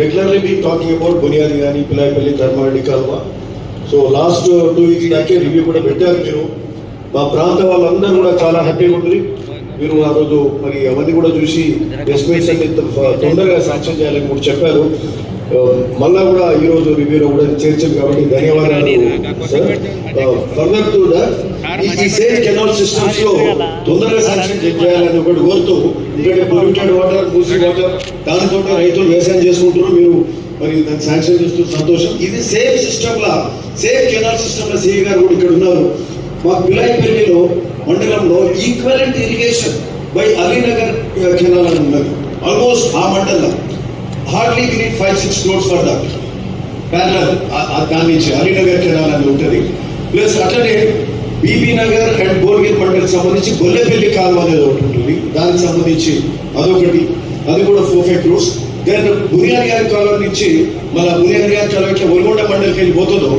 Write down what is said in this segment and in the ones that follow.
regularly been talking about Bunyadi Gani, Pillaipalli, Dharmadi Kalva. So last 2 weeks back review కూడా పెట్టారు మీరు. మా ప్రాంత వాళ్ళందరూ కూడా చాలా హ్యాపీగా ఉంది. మీరు ఆ రోజు మరి అవన్నీ కూడా చూసి ఎస్టిమేట్స్ అన్ని తొందరగా శాంక్షన్ చేయాలని కూడా చెప్పారు. మళ్ళా కూడా ఈ రోజు రివ్యూలో కూడా చేర్చారు కాబట్టి ధన్యవాదాలు సార్. ఫర్దర్ టు ఈ సేఫ్ కెనాల్ సిస్టమ్స్ లో తొందరగా శాంక్షన్ చేయాలని ఒకటి కోరుతూ, ఎందుకంటే పొల్యూటెడ్ వాటర్, మూసీ వాటర్, దానితో రైతులు వ్యవసాయం చేసుకుంటున్నారు. మీరు మరి దాన్ని శాంక్షన్ చేస్తూ సంతోషం. ఇది సేఫ్ సిస్టమ్ లా, సేఫ్ కెనాల్ సిస్టమ్ లా సిఐ గారు కూడా ఇక్కడ ఉన్నారు. మా పిలాయిపల్లిలో మండలంలో equivalent irrigation by Alinagar canal అని ఉన్నది. ఆల్మోస్ట్ ఆ మండలం hardly we need 5-6 crores for that parallel. దాని నుంచి అలీనగర్ కెనాల్ అని ఉంటుంది. ప్లస్ అట్లనే బీబీ నగర్ అండ్ బోర్గిల్ మండలికి సంబంధించి గొల్లెపల్లి కాలువ అనేది ఒకటి ఉంటుంది. దానికి సంబంధించి అదొకటి, అది కూడా 4-5 crores. దెన్ బునియాది గారి కాలం నుంచి మన బునియాది గారి కాలం ఇట్లా ఒల్గొండ మండలికి వెళ్ళిపోతుందో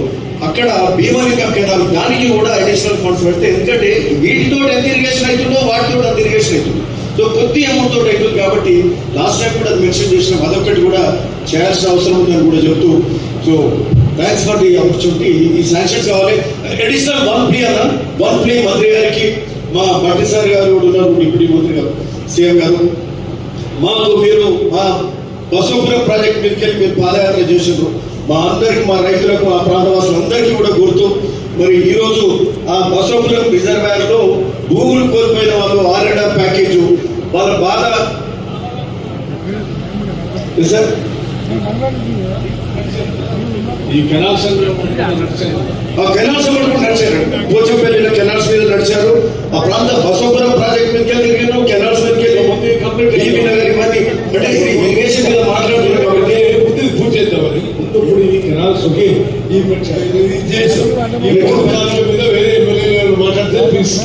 అక్కడ భీమలింగం కెనాల్, దానికి కూడా అడిషనల్ ఫండ్స్ పెడితే, ఎందుకంటే వీటితో ఎంత ఇరిగేషన్ అవుతుందో వాటితో అంత ఇరిగేషన్ అవుతుంది. సో కొద్ది అమౌంట్ తోటి అవుతుంది కాబట్టి లాస్ట్ టైం కూడా మెన్షన్ చేసినాం, అదొకటి కూడా చేయాల్సిన అవసరం ఉందని కూడా చెప్తూ, so thanks for the opportunity. ఈ శాంక్షన్స్ కావాలి. అడిషనల్ 1 plea అన్న, 1 plea మంత్రి గారికి, మా భట్టి సార్ గారు కూడా ఉన్నారు, డిప్యూటీ మంత్రి గారు, సీఎం గారు, మాకు మీరు మా బసవపురం ప్రాజెక్ట్ మీదకి వెళ్ళి మీరు పాదయాత్ర చేసినారు. మా అందరికి, మా రైతులకు, మా ప్రాంతవాసులందరికీ కూడా గుర్తు. మరి ఈరోజు ఆ బసవపురం రిజర్వాయర్ లో భూములు కోల్పోయిన వాళ్ళు R&R ప్యాకేజ్ వాళ్ళ బాధ సార్. ఈ కెనాల్స్ నడిచారు. పోచంపల్లిలో కెనాల్స్ మీద నడిచారు. ఆ ప్రాంత బసవపురం ప్రాజెక్ట్ మీదకి వెళ్ళి కెనాల్స్ మీదకి బీబీ నగర్ ఇవన్నీ అంటే ఇరిగేషన్ మీద మాట్లాడుతున్నారు కాబట్టి పూర్తి చేద్దామని ముందు ఈ కెనాల్స్ ఒకే ఈ చేస్తాం. ఈ మీద వేరే ఎమ్మెల్యే మాట్లాడితే ప్లీజ్.